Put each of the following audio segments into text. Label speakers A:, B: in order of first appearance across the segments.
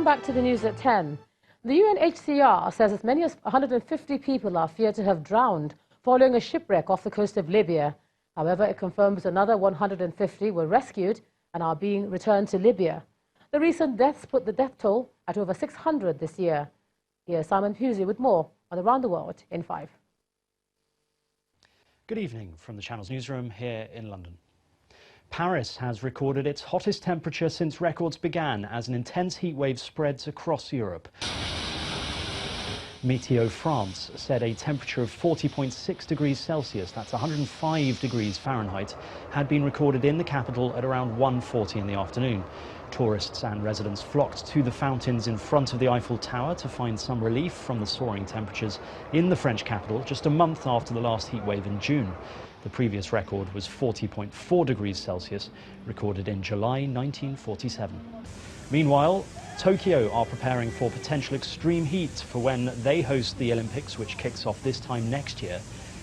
A: Welcome back to the news at 10. The UNHCR says as many as 150 people are feared to have drowned following a shipwreck off the coast of Libya. However, it confirms another 150 were rescued and are being returned to Libya. The recent deaths put the death toll at over 600 this year. Here's Simon Pusey with more on Around the World in 5.
B: Good evening from the Channel's newsroom here in London. Paris has recorded its hottest temperature since records began as an intense heat wave spreads across Europe. Météo France said a temperature of 40.6 degrees Celsius, that's 105 degrees Fahrenheit, had been recorded in the capital at around 1:40 in the afternoon. Tourists and residents flocked to the fountains in front of the Eiffel Tower to find some relief from the soaring temperatures in the French capital just a month after the last heat wave in June. The previous record was 40.4 degrees Celsius, recorded in July 1947. Meanwhile, Tokyo are preparing for potential extreme heat for when they host the Olympics, which kicks off this time next year.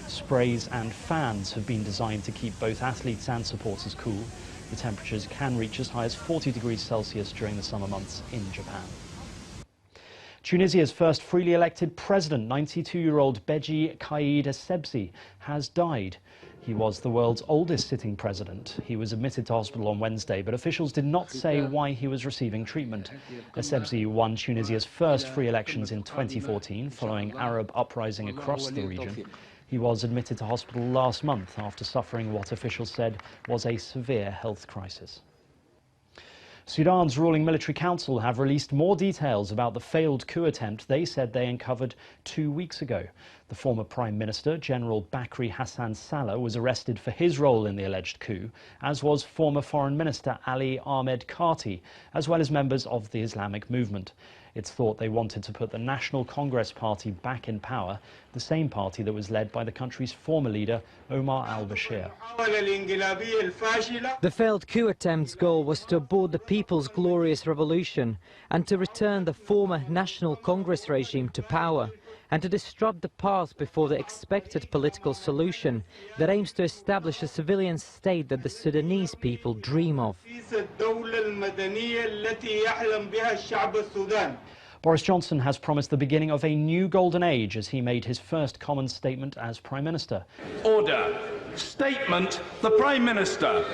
B: Sprays and fans have been designed to keep both athletes and supporters cool. The temperatures can reach as high as 40 degrees Celsius during the summer months in Japan. Tunisia's first freely elected president, 92-year-old Beji Caid Essebsi, has died. He was the world's oldest sitting president. He was admitted to hospital on Wednesday, but officials did not say why he was receiving treatment. Essebsi won Tunisia's first free elections in 2014 following Arab uprising across the region. He was admitted to hospital last month after suffering what officials said was a severe health crisis. Sudan's ruling military council have released more details about the failed coup attempt they said they uncovered 2 weeks ago. The former Prime Minister, General Bakri Hassan Saleh, was arrested for his role in the alleged coup, as was former Foreign Minister Ali Ahmed Kati, as well as members of the Islamic movement. It's thought they wanted to put the National Congress Party back in power, the same party that was led by the country's former leader, Omar al-Bashir.
C: The failed coup attempt's goal was to abort the People's Glorious Revolution and to return the former National Congress regime to power, and to disrupt the path before the expected political solution that aims to establish a civilian state that the Sudanese people dream of.
B: Boris Johnson has promised the beginning of a new golden age as he made his first common statement as Prime Minister.
D: Order. Statement, the Prime Minister.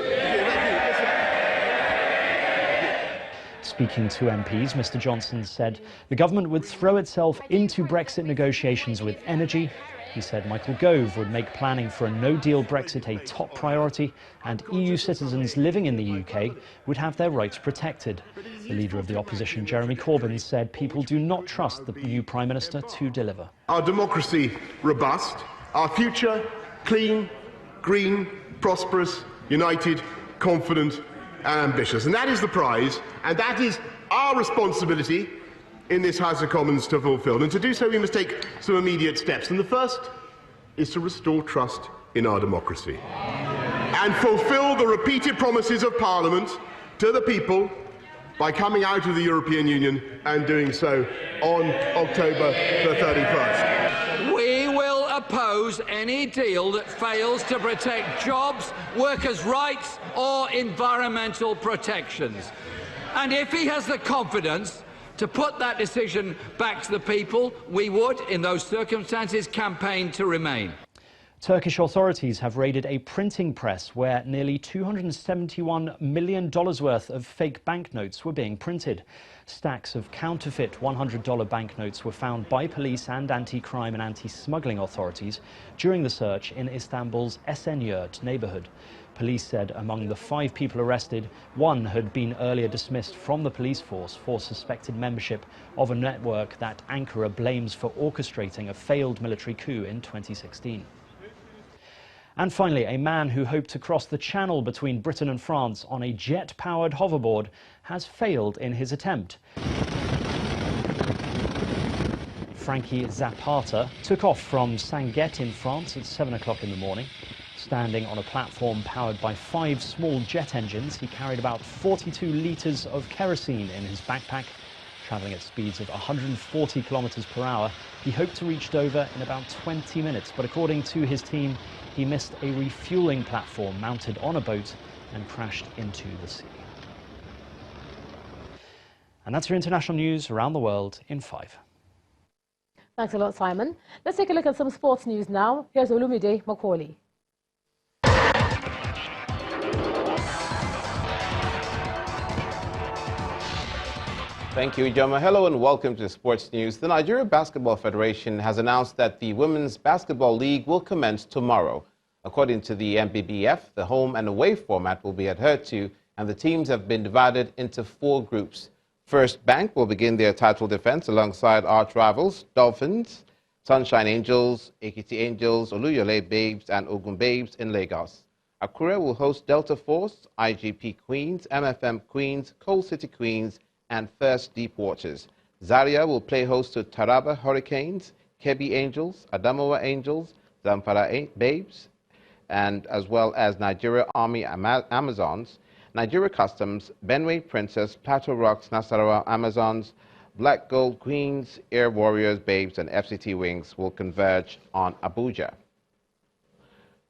B: Speaking to MPs, Mr. Johnson said the government would throw itself into Brexit negotiations with energy. He said Michael Gove would make planning for a no-deal Brexit a top priority, and EU citizens living in the UK would have their rights protected. The leader of the opposition, Jeremy Corbyn, said people do not trust the new Prime Minister to deliver.
E: Our democracy robust, our future clean, green, prosperous, united, confident and ambitious. And that is the prize, and that is our responsibility in this House of Commons to fulfil. And to do so, we must take some immediate steps. And the first is to restore trust in our democracy and fulfil the repeated promises of Parliament to the people by coming out of the European Union and doing so on October the 31st.
F: We will oppose any deal that fails to protect jobs, workers' rights or environmental protections. And if he has the confidence to put that decision back to the people, we would, in those circumstances, campaign to remain.
B: Turkish authorities have raided a printing press where nearly $271 million worth of fake banknotes were being printed. Stacks of counterfeit $100 banknotes were found by police and anti-crime and anti-smuggling authorities during the search in Istanbul's Esenyurt neighborhood. Police said among the 5 people arrested, 1 had been earlier dismissed from the police force for suspected membership of a network that Ankara blames for orchestrating a failed military coup in 2016. And finally, a man who hoped to cross the channel between Britain and France on a jet-powered hoverboard has failed in his attempt. Frankie Zapata took off from Sanguet in France at 7 o'clock in the morning. Standing on a platform powered by 5 small jet engines, he carried about 42 litres of kerosene in his backpack. Travelling at speeds of 140 kilometres per hour, he hoped to reach Dover in about 20 minutes, but according to his team, he missed a refuelling platform mounted on a boat and crashed into the sea. And that's your international news around the world in 5.
A: Thanks a lot, Simon. Let's take a look at some sports news now. Here's Olumide Macaulay.
G: Thank you, Ijoma. Hello and welcome to Sports News. The Nigeria Basketball Federation has announced that the Women's Basketball League will commence tomorrow. According to the NBBF, the home and away format will be adhered to, and the teams have been divided into 4 groups. First Bank will begin their title defense alongside arch rivals Dolphins, Sunshine Angels, Ekiti Angels, Oluyole Babes, and Ogun Babes in Lagos. Akure will host Delta Force, IGP Queens, MFM Queens, Coal City Queens, and First Deep Waters. Zaria will play host to Taraba Hurricanes, Kebbi Angels, Adamawa Angels, Zamfara Babes, and as well as Nigeria Army Amazons, Nigeria Customs, Benue Princess, Plateau Rocks, Nasarawa Amazons, Black Gold Queens, Air Warriors Babes, and FCT Wings will converge on Abuja.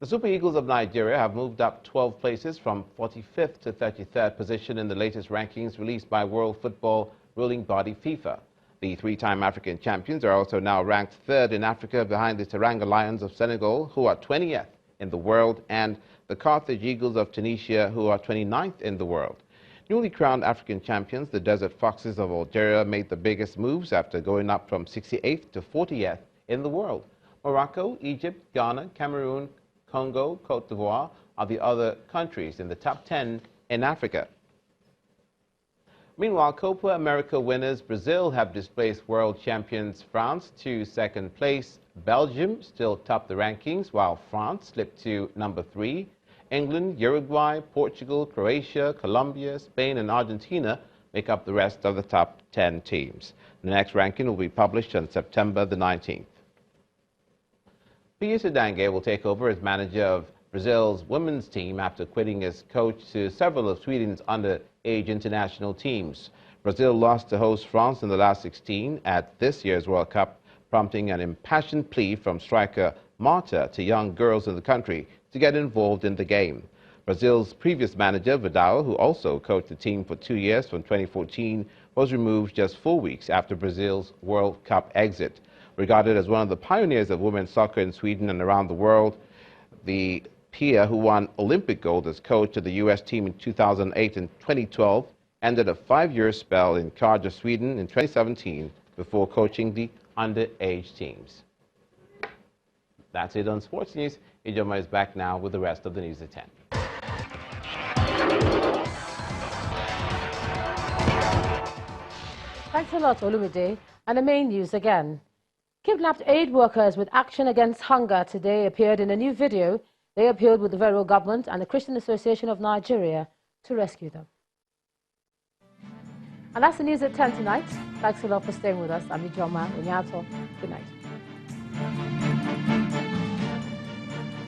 G: The Super Eagles of Nigeria have moved up 12 places from 45th to 33rd position in the latest rankings released by World Football ruling body FIFA. The 3-time African champions are also now ranked 3rd in Africa behind the Teranga Lions of Senegal, who are 20th in the world, and the Carthage Eagles of Tunisia, who are 29th in the world. Newly crowned African champions, the Desert Foxes of Algeria, made the biggest moves after going up from 68th to 40th in the world. Morocco, Egypt, Ghana, Cameroon, Congo, Cote d'Ivoire are the other countries in the top 10 in Africa. Meanwhile, Copa America winners Brazil have displaced world champions France to 2nd place. Belgium still top the rankings, while France slipped to number 3. England, Uruguay, Portugal, Croatia, Colombia, Spain, and Argentina make up the rest of the top 10 teams. The next ranking will be published on September the 19th. Pius Adange will take over as manager of Brazil's women's team after quitting as coach to several of Sweden's underage international teams. Brazil lost to host France in the last 16 at this year's World Cup, prompting an impassioned plea from striker Marta to young girls in the country to get involved in the game. Brazil's previous manager, Vidal, who also coached the team for 2 years from 2014, was removed just 4 weeks after Brazil's World Cup exit. Regarded as one of the pioneers of women's soccer in Sweden and around the world, the Pia, who won Olympic gold as coach of the U.S. team in 2008 and 2012, ended a 5-year spell in charge of Sweden in 2017 before coaching the underage teams. That's it on Sports News. Ijoma is back now with the rest of the news at 10.
A: Thanks a lot, Olumide. And the main news again. Kidnapped aid workers with Action Against Hunger today appeared in a new video. They appealed with the federal government and the Christian Association of Nigeria to rescue them. And that's the news at 10 tonight. Thanks a lot for staying with us. I'm Ijoma Unyato. Good night.